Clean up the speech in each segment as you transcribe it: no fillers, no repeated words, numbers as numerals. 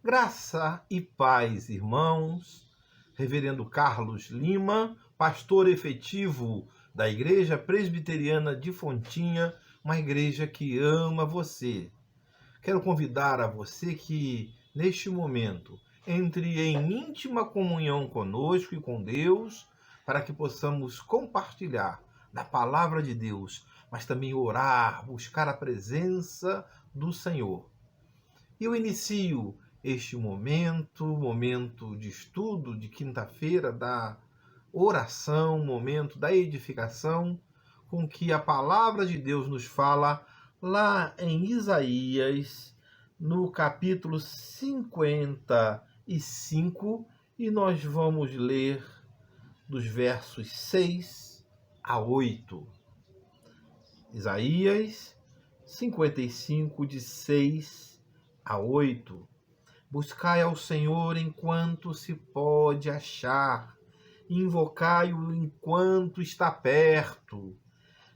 Graça e paz, irmãos. Reverendo Carlos Lima, pastor efetivo da Igreja Presbiteriana de Fontinha, uma igreja que ama você. Quero convidar a você que, neste momento, entre em íntima comunhão conosco e com Deus, para que possamos compartilhar da palavra de Deus, mas também orar, buscar a presença do Senhor. Eu inicio este momento de estudo de quinta-feira, da oração, momento da edificação, com que a palavra de Deus nos fala lá em Isaías, no capítulo 55, e nós vamos ler dos versos 6 a 8. Isaías 55, de 6 a 8. Buscai ao Senhor enquanto se pode achar, invocai-o enquanto está perto.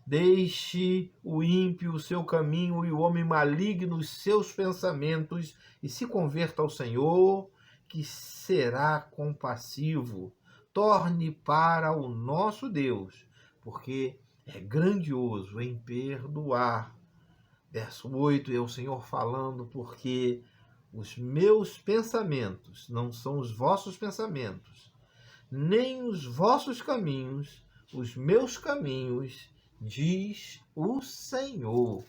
Deixe o ímpio o seu caminho e o homem maligno os seus pensamentos, e se converta ao Senhor, que será compassivo. Torne para o nosso Deus, porque é grandioso em perdoar. Verso 8 é o Senhor falando, porque os meus pensamentos não são os vossos pensamentos, nem os vossos caminhos, os meus caminhos, diz o Senhor.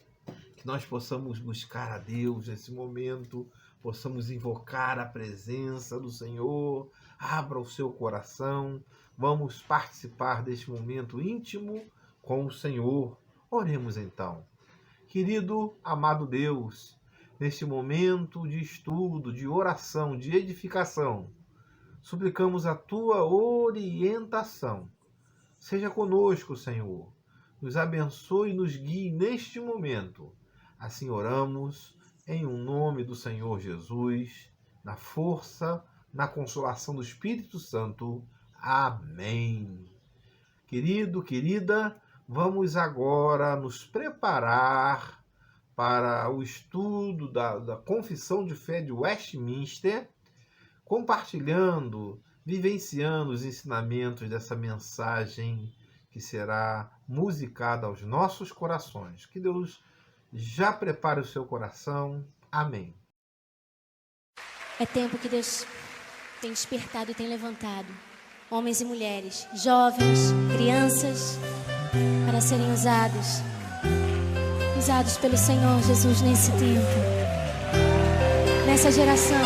Que nós possamos buscar a Deus nesse momento, possamos invocar a presença do Senhor. Abra o seu coração, vamos participar deste momento íntimo com o Senhor. Oremos então. Querido, amado Deus, neste momento de estudo, de oração, de edificação, suplicamos a Tua orientação. Seja conosco, Senhor. Nos abençoe e nos guie neste momento. Assim oramos, em um nome do Senhor Jesus, na força, na consolação do Espírito Santo. Amém. Querido, querida, vamos agora nos preparar para o estudo da Confissão de Fé de Westminster, compartilhando, vivenciando os ensinamentos dessa mensagem que será musicada aos nossos corações. Que Deus já prepare o seu coração. Amém. É tempo que Deus tem despertado e tem levantado homens e mulheres, jovens, crianças, para serem usados pelo Senhor Jesus nesse tempo, nessa geração.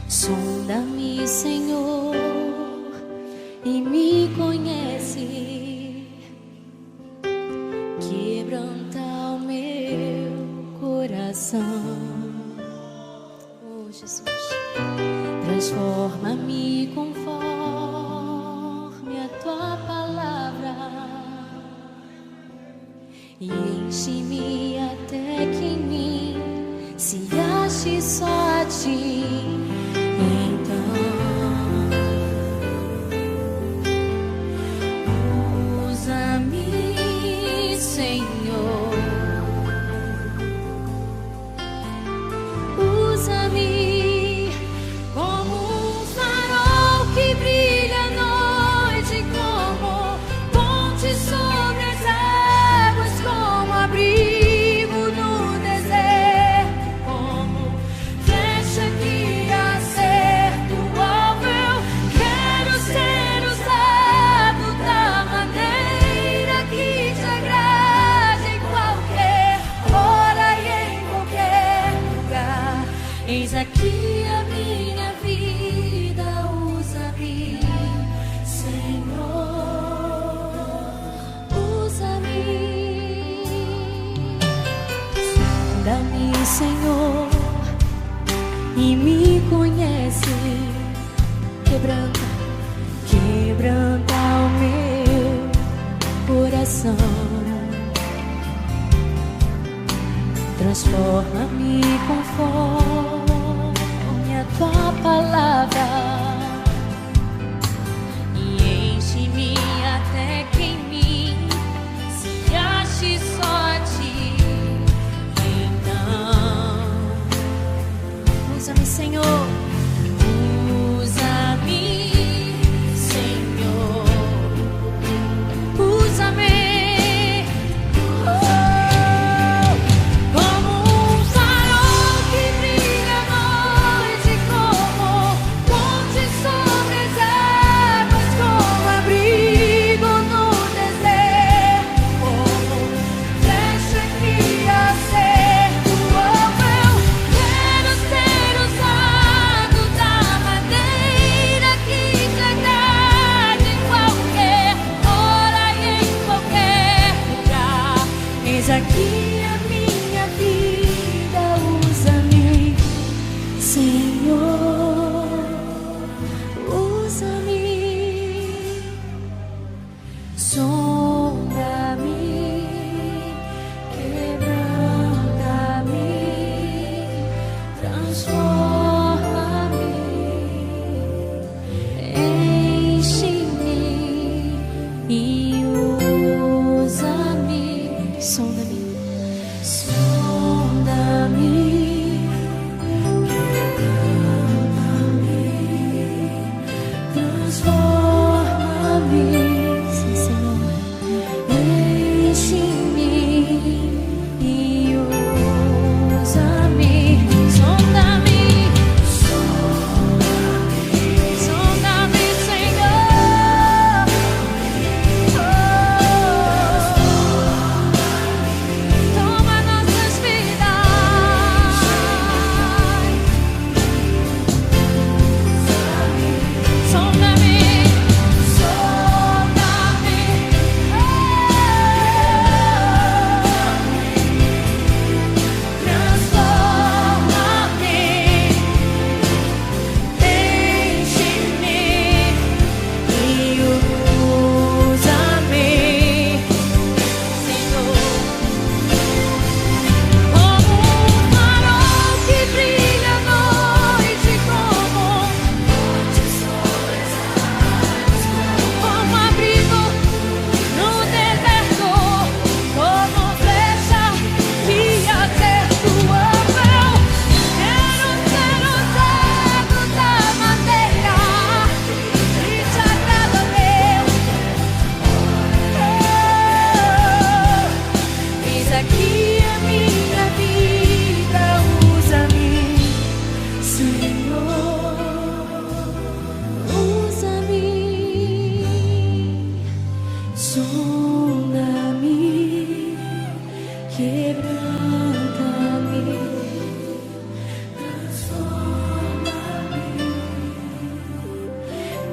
Sonda-me, Senhor, e me conhece, quebranta o meu coração. Oh, Jesus, transforma-me conforme a Tua palavra e enche-me até que em mim se ache só a Ti. Então, usa-me, Senhor, usa-me como um farol que brilha à noite, como ponte sobre as águas, como abrigo no deserto, como flecha que acerta o alvo. Eu quero ser usado da maneira que te agrade, em qualquer hora e em qualquer lugar. Eis aqui a minha vida, usa-me, Senhor, usa-me. Sonda-me, Senhor, e me conhece, quebranta o meu coração. Transforma-me conforme a Tua palavra e enche-me até que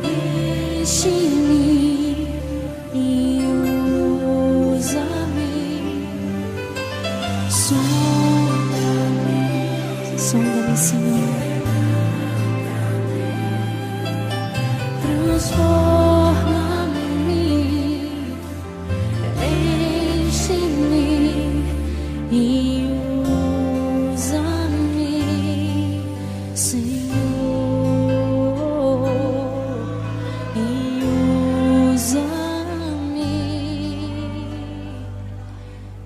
Enche-me e usa-me. Sonda-me, sonda-me, Senhor. Transforma-me, enche-me e usa-me, Senhor, e usa-me,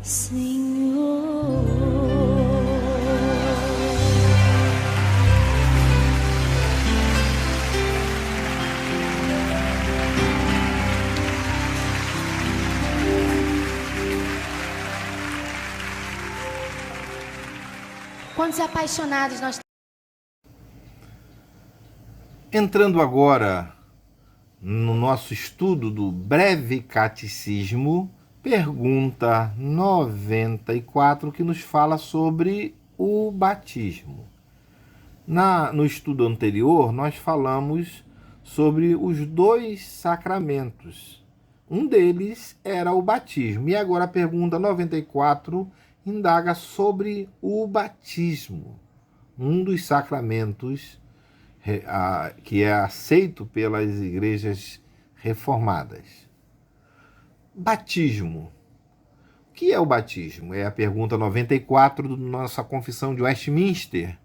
Senhor. Quantos apaixonados nós Entrando agora no nosso estudo do Breve Catecismo, pergunta 94, que nos fala sobre o batismo. No estudo anterior, nós falamos sobre os 2 sacramentos. Um deles era o batismo. E agora a pergunta 94 indaga sobre o batismo, um dos sacramentos que é aceito pelas igrejas reformadas. Batismo. O que é o batismo? É a pergunta 94 da nossa Confissão de Westminster.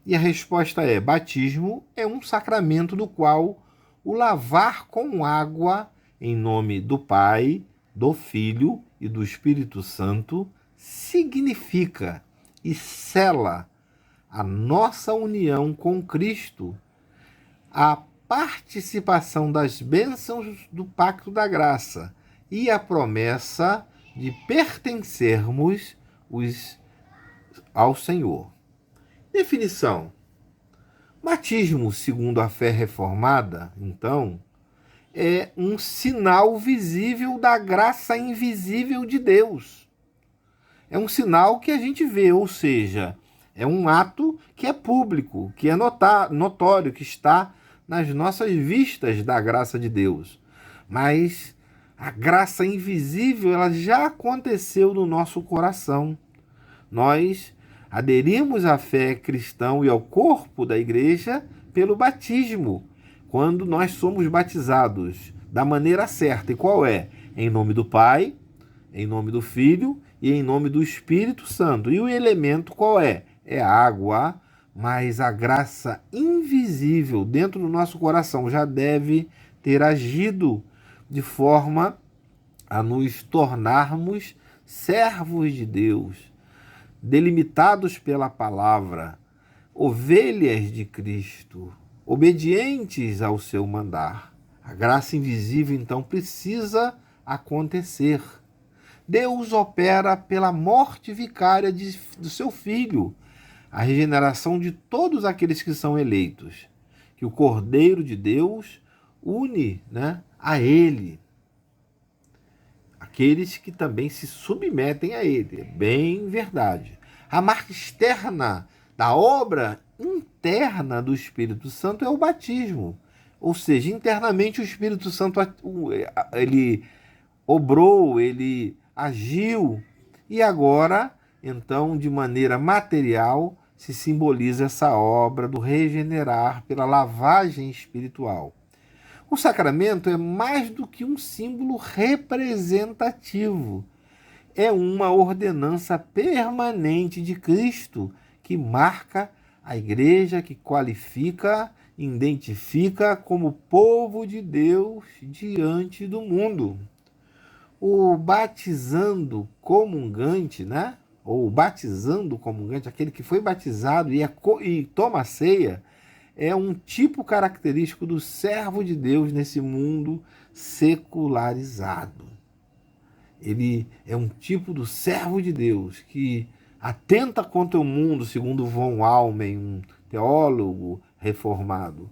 E a resposta é: batismo é um sacramento do qual o lavar com água em nome do Pai, do Filho e do Espírito Santo significa e sela a nossa união com Cristo, a participação das bênçãos do Pacto da Graça e a promessa de pertencermos ao Senhor. Definição. Batismo, segundo a fé reformada, então, é um sinal visível da graça invisível de Deus. É um sinal que a gente vê, ou seja, é um ato que é público, que é notório, que está nas nossas vistas da graça de Deus. Mas a graça invisível, ela já aconteceu no nosso coração. Nós aderimos à fé cristã e ao corpo da igreja pelo batismo, quando nós somos batizados da maneira certa. E qual é? Em nome do Pai, em nome do Filho e em nome do Espírito Santo. E o elemento qual é? É a água, mas a graça invisível dentro do nosso coração já deve ter agido de forma a nos tornarmos servos de Deus, delimitados pela palavra, ovelhas de Cristo, obedientes ao seu mandar. A graça invisível, então, precisa acontecer. Deus opera pela morte vicária do seu Filho, a regeneração de todos aqueles que são eleitos, que o Cordeiro de Deus une, a Ele. Aqueles que também se submetem a Ele. É bem verdade. A marca externa da obra interna do Espírito Santo é o batismo. Ou seja, internamente o Espírito Santo ele obrou, ele agiu. E agora, então, de maneira material, se simboliza essa obra do regenerar pela lavagem espiritual. O sacramento é mais do que um símbolo representativo. É uma ordenança permanente de Cristo que marca a igreja, que qualifica, identifica como povo de Deus diante do mundo. O batizando comungante, ou batizando comungante, aquele que foi batizado e toma a ceia, é um tipo característico do servo de Deus nesse mundo secularizado. Ele é um tipo do servo de Deus que atenta contra o mundo, segundo von Almen, um teólogo reformado.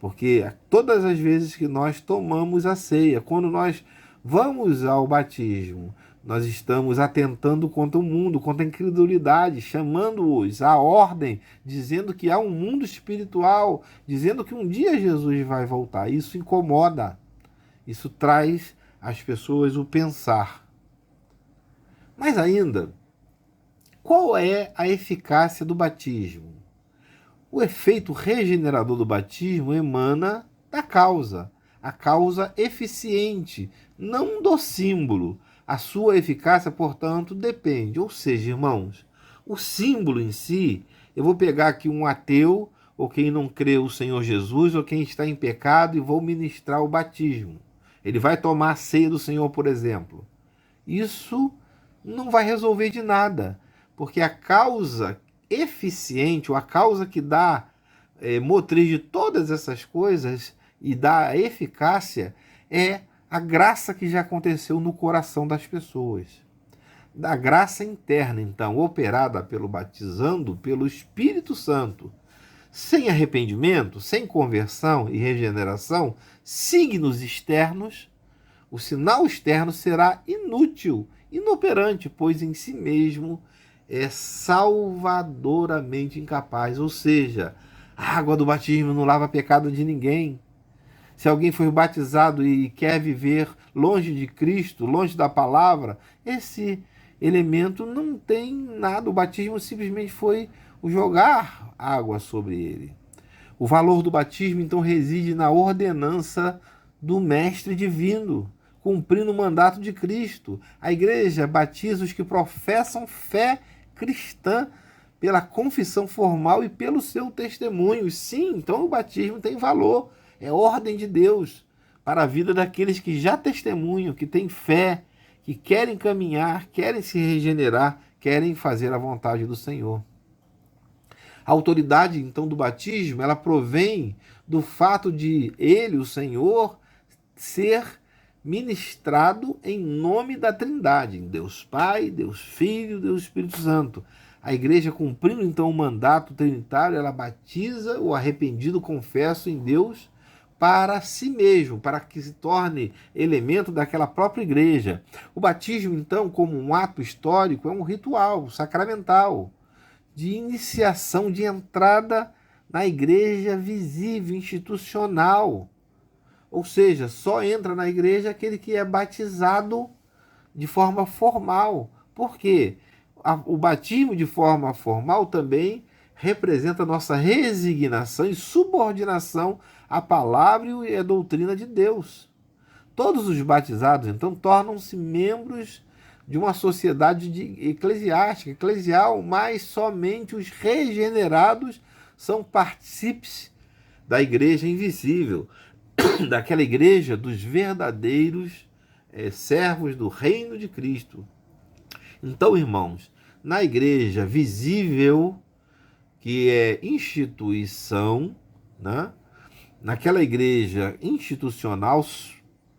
Porque todas as vezes que nós tomamos a ceia, quando nós vamos ao batismo, nós estamos atentando contra o mundo, contra a incredulidade, chamando-os à ordem, dizendo que há um mundo espiritual, dizendo que um dia Jesus vai voltar. Isso incomoda, isso traz às pessoas o pensar. Mas ainda, qual é a eficácia do batismo? O efeito regenerador do batismo emana da causa, a causa eficiente, não do símbolo. A sua eficácia, portanto, depende. Ou seja, irmãos, o símbolo em si, eu vou pegar aqui um ateu, ou quem não crê no Senhor Jesus, ou quem está em pecado, e vou ministrar o batismo. Ele vai tomar a ceia do Senhor, por exemplo. Isso não vai resolver de nada, porque a causa eficiente, ou a causa que dá motriz de todas essas coisas e dá eficácia, é a graça que já aconteceu no coração das pessoas. Da graça interna, então, operada pelo batizando, pelo Espírito Santo. Sem arrependimento, sem conversão e regeneração, signos externos, o sinal externo será inútil, inoperante, pois em si mesmo é salvadoramente incapaz. Ou seja, a água do batismo não lava pecado de ninguém. Se alguém foi batizado e quer viver longe de Cristo, longe da palavra, esse elemento não tem nada. O batismo simplesmente foi o jogar água sobre ele. O valor do batismo, então, reside na ordenança do Mestre Divino, cumprindo o mandato de Cristo. A igreja batiza os que professam fé cristã pela confissão formal e pelo seu testemunho. Sim, então o batismo tem valor. É ordem de Deus para a vida daqueles que já testemunham, que têm fé, que querem caminhar, querem se regenerar, querem fazer a vontade do Senhor. A autoridade, então, do batismo, ela provém do fato de ele, o Senhor, ser ministrado em nome da Trindade, Deus Pai, Deus Filho, Deus Espírito Santo. A igreja, cumprindo então o mandato trinitário, ela batiza o arrependido, confesso em Deus, para si mesmo, para que se torne elemento daquela própria igreja. O batismo, então, como um ato histórico, é um ritual sacramental de iniciação, de entrada na igreja visível, institucional. Ou seja, só entra na igreja aquele que é batizado de forma formal. Por quê? O batismo de forma formal também representa a nossa resignação e subordinação à palavra e à doutrina de Deus. Todos os batizados, então, tornam-se membros de uma sociedade eclesiástica, eclesial, mas somente os regenerados são partícipes da igreja invisível, daquela igreja dos verdadeiros servos do reino de Cristo. Então, irmãos, na igreja visível, que é instituição, né? Naquela igreja institucional,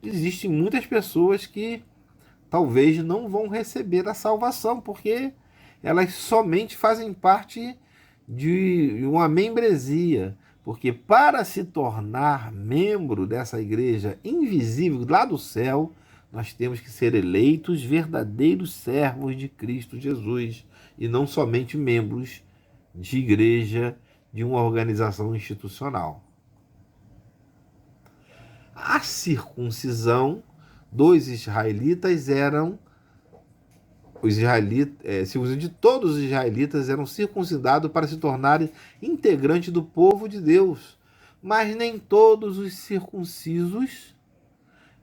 existem muitas pessoas que talvez não vão receber a salvação, porque elas somente fazem parte de uma membresia. Porque para se tornar membro dessa igreja invisível lá do céu, nós temos que ser eleitos verdadeiros servos de Cristo Jesus e não somente membros de igreja de uma organização institucional. A circuncisão dos israelitas de todos os israelitas eram circuncidados para se tornarem integrantes do povo de Deus, mas nem todos os circuncisos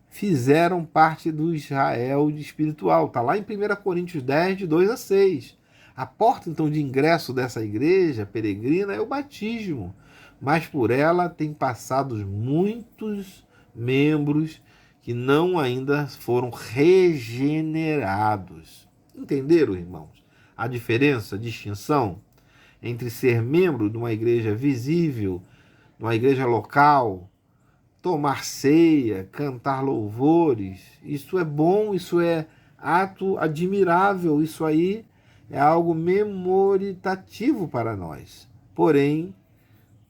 fizeram parte do Israel espiritual. Está lá em 1 Coríntios 10, de 2 a 6. A porta, então, de ingresso dessa igreja peregrina é o batismo, mas por ela tem passado muitos membros que não ainda foram regenerados. Entenderam, irmãos? A diferença, a distinção entre ser membro de uma igreja visível, de uma igreja local, tomar ceia, cantar louvores, isso é bom, isso é ato admirável, isso aí é algo memoritativo para nós. Porém,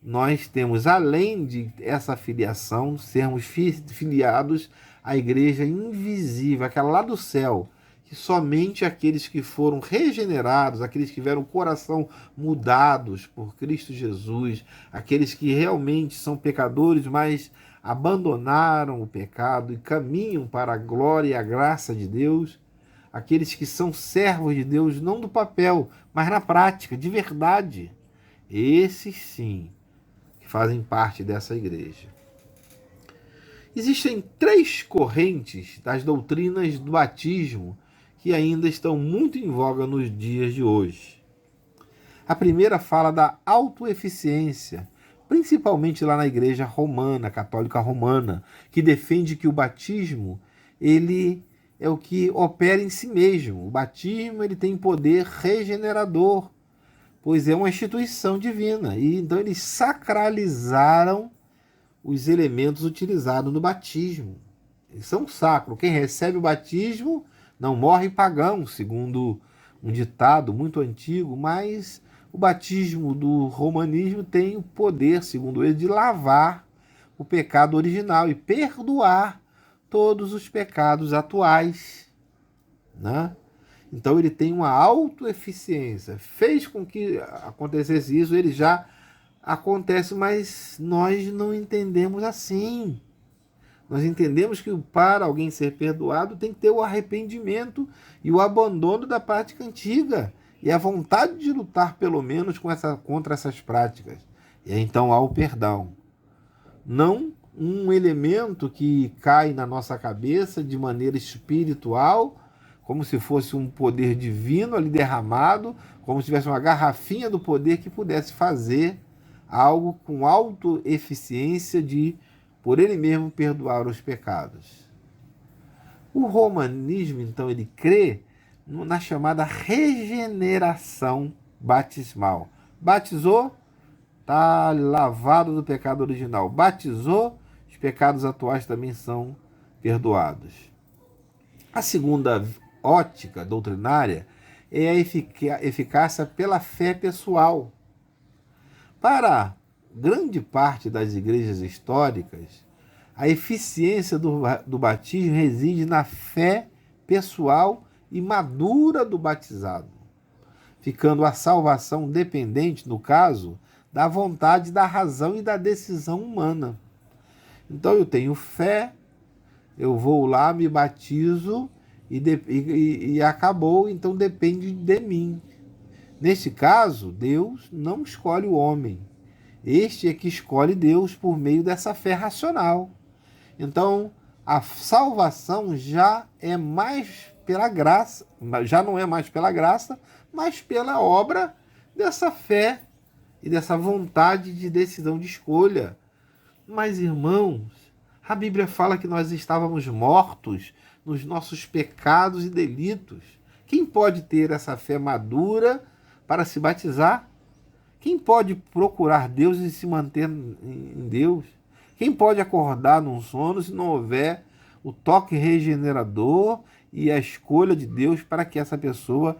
nós temos, além de essa filiação, sermos filiados à igreja invisível, aquela lá do céu, que somente aqueles que foram regenerados, aqueles que tiveram o coração mudados por Cristo Jesus, aqueles que realmente são pecadores, mas abandonaram o pecado e caminham para a glória e a graça de Deus, aqueles que são servos de Deus, não do papel, mas na prática, de verdade, esses sim, que fazem parte dessa igreja. Existem 3 correntes das doutrinas do batismo que ainda estão muito em voga nos dias de hoje. A primeira fala da autoeficiência, principalmente lá na igreja romana, católica romana, que defende que o batismo ele é o que opera em si mesmo. O batismo ele tem poder regenerador, pois é uma instituição divina. E então eles sacralizaram os elementos utilizados no batismo. Eles são sacros. Quem recebe o batismo não morre pagão, segundo um ditado muito antigo, mas o batismo do romanismo tem o poder, segundo ele, de lavar o pecado original e perdoar todos os pecados atuais, né? Então ele tem uma autoeficiência. Fez com que acontecesse isso, ele já acontece, mas nós não entendemos assim. Nós entendemos que para alguém ser perdoado tem que ter o arrependimento e o abandono da prática antiga e a vontade de lutar pelo menos contra essas práticas. E aí, então há o perdão. Não um elemento que cai na nossa cabeça de maneira espiritual, como se fosse um poder divino ali derramado, como se tivesse uma garrafinha do poder que pudesse fazer algo com autoeficiência de, por ele mesmo, perdoar os pecados. O romanismo, então, ele crê na chamada regeneração batismal. Batizou, está lavado do pecado original. Batizou, os pecados atuais também são perdoados. A segunda ótica doutrinária é a eficácia pela fé pessoal. Para grande parte das igrejas históricas, a eficiência do batismo reside na fé pessoal e madura do batizado, ficando a salvação dependente, no caso, da vontade, da razão e da decisão humana. Então eu tenho fé, eu vou lá, me batizo e acabou, então depende de mim. Neste caso, Deus não escolhe o homem. Este é que escolhe Deus por meio dessa fé racional. Então, a salvação já é mais pela graça, já não é mais pela graça, mas pela obra dessa fé e dessa vontade de decisão de escolha. Mas, irmãos, a Bíblia fala que nós estávamos mortos nos nossos pecados e delitos. Quem pode ter essa fé madura para se batizar? Quem pode procurar Deus e se manter em Deus? Quem pode acordar num sono se não houver o toque regenerador e a escolha de Deus para que essa pessoa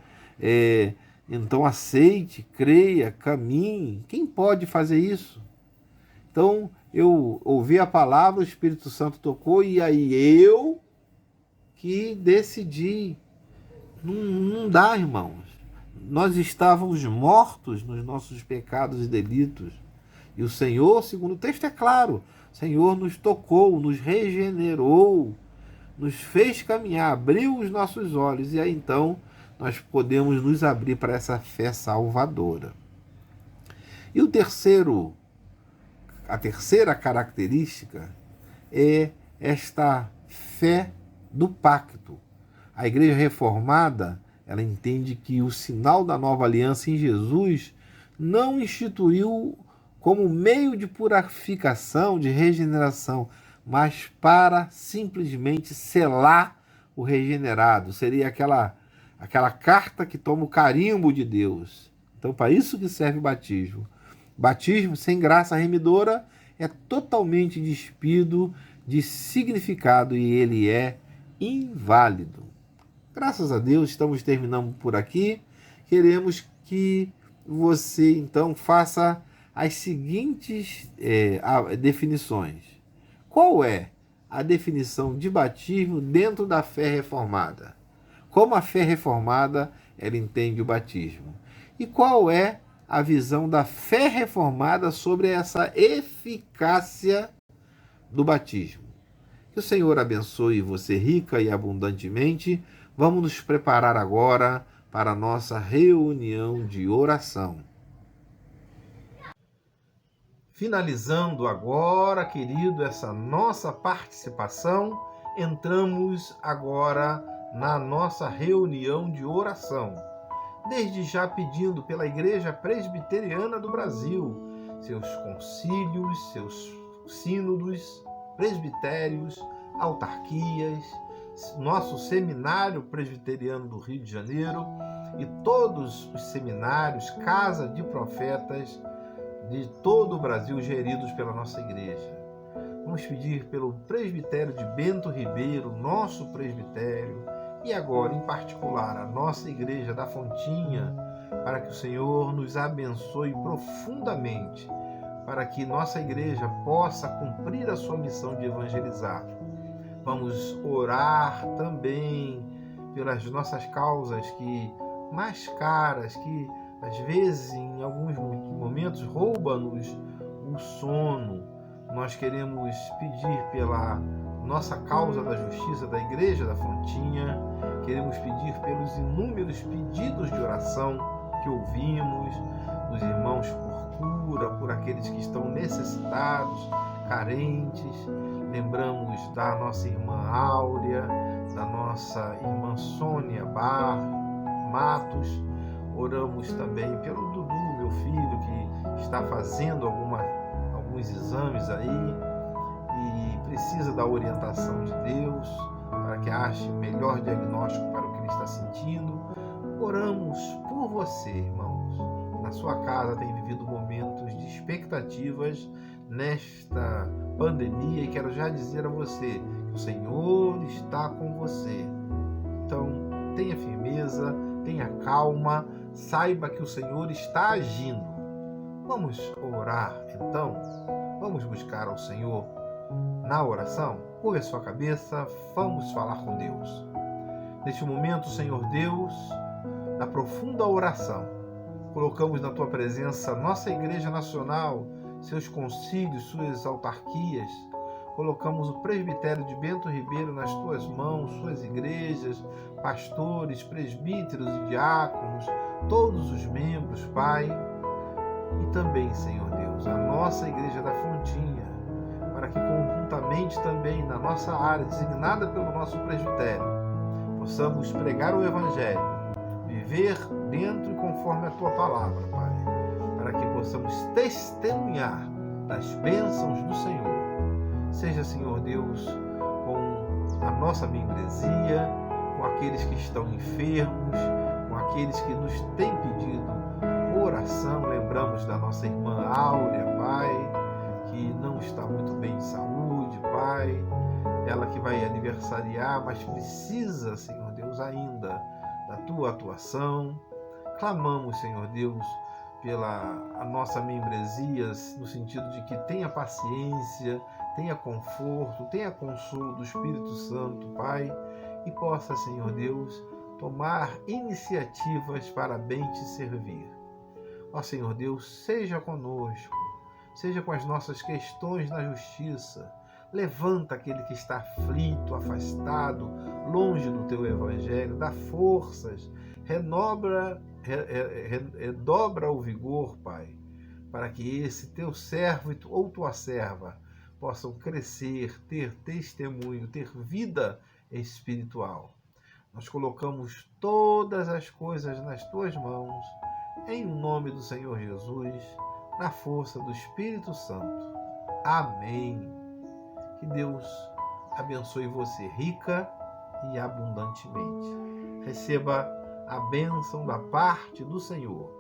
então aceite, creia, caminhe? Quem pode fazer isso? Então eu ouvi a palavra, o Espírito Santo tocou e aí eu que decidi. Não dá, irmãos. Nós estávamos mortos nos nossos pecados e delitos. E o Senhor, segundo o texto é claro, o Senhor nos tocou, nos regenerou, nos fez caminhar, abriu os nossos olhos. E aí então nós podemos nos abrir para essa fé salvadora. E a terceira característica é esta fé do pacto. A Igreja Reformada, ela entende que o sinal da nova aliança em Jesus não instituiu como meio de purificação, de regeneração, mas para simplesmente selar o regenerado. Seria aquela carta que toma o carimbo de Deus. Então, para isso que serve o batismo. Batismo sem graça remidora é totalmente despido de significado e ele é inválido. Graças a Deus, estamos terminando por aqui. Queremos que você, então, faça as seguintes definições. Qual é a definição de batismo dentro da fé reformada? como a fé reformada ela entende o batismo. E qual é a visão da fé reformada sobre essa eficácia do batismo? Que o Senhor abençoe você rica e abundantemente. Vamos nos preparar agora para a nossa reunião de oração. Finalizando agora, querido, essa nossa participação, entramos agora na nossa reunião de oração. Desde já pedindo pela Igreja Presbiteriana do Brasil, seus concílios, seus sínodos, presbitérios, autarquias, nosso Seminário Presbiteriano do Rio de Janeiro e todos os seminários, Casa de Profetas de todo o Brasil geridos pela nossa igreja. Vamos pedir pelo presbitério de Bento Ribeiro, nosso presbitério, e agora, em particular, a nossa igreja da Fontinha, para que o Senhor nos abençoe profundamente, para que nossa igreja possa cumprir a sua missão de evangelizar. Vamos orar também pelas nossas causas mais caras, que às vezes, em alguns momentos, rouba-nos o sono. Nós queremos pedir pela nossa causa da justiça da Igreja da Fontinha, queremos pedir pelos inúmeros pedidos de oração que ouvimos, dos irmãos por cura, por aqueles que estão necessitados, carentes. Lembramos da nossa irmã Áurea, da nossa irmã Sônia Matos. Oramos também pelo Dudu, meu filho, que está fazendo alguns exames aí e precisa da orientação de Deus para que ache melhor diagnóstico para o que ele está sentindo. Oramos por você, irmãos. Na sua casa tem vivido momentos de expectativas nesta pandemia e quero já dizer a você que o Senhor está com você. Então, tenha firmeza, tenha calma, saiba que o Senhor está agindo. Vamos orar, então? Vamos buscar ao Senhor na oração? Curve a sua cabeça, vamos falar com Deus. Neste momento, Senhor Deus, na profunda oração, colocamos na Tua presença nossa Igreja Nacional, seus concílios, suas autarquias. Colocamos o presbitério de Bento Ribeiro nas Tuas mãos, suas igrejas, pastores, presbíteros e diáconos, todos os membros, Pai. E também, Senhor Deus, a nossa Igreja da Fontinha, para que conjuntamente também na nossa área, designada pelo nosso presbitério, possamos pregar o Evangelho, viver dentro e conforme a Tua palavra, Pai, para que possamos testemunhar das bênçãos do Senhor. Seja, Senhor Deus, com a nossa membresia, com aqueles que estão enfermos, com aqueles que nos têm pedido oração. Lembramos da nossa irmã Áurea, Pai, que não está muito bem de saúde, Pai. Ela que vai aniversariar, mas precisa, Senhor Deus, ainda da Tua atuação. Clamamos, Senhor Deus, pela nossa membresia, no sentido de que tenha paciência, tenha conforto, tenha consolo do Espírito Santo, Pai, e possa, Senhor Deus, tomar iniciativas para bem Te servir. Ó Senhor Deus, seja conosco, seja com as nossas questões na justiça. Levanta aquele que está aflito, afastado, longe do Teu Evangelho, dá forças, redobra o vigor, Pai, para que esse Teu servo ou Tua serva possam crescer, ter testemunho, ter vida espiritual. Nós colocamos todas as coisas nas Tuas mãos, em nome do Senhor Jesus, na força do Espírito Santo. Amém. Que Deus abençoe você rica e abundantemente. Receba a bênção da parte do Senhor.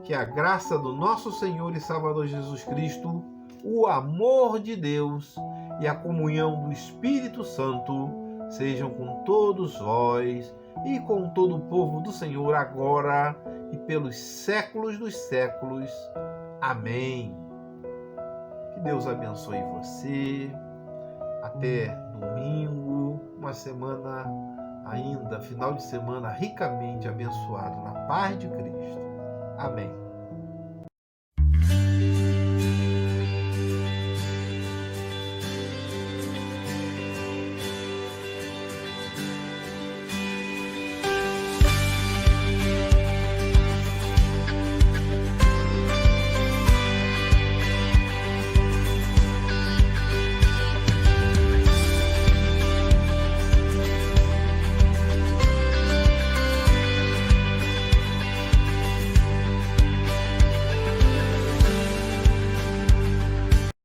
Que a graça do nosso Senhor e Salvador Jesus Cristo, o amor de Deus e a comunhão do Espírito Santo sejam com todos vós e com todo o povo do Senhor agora e pelos séculos dos séculos. Amém. Que Deus abençoe você. Até domingo, uma semana ainda final de semana ricamente abençoado na paz de Cristo. Amém.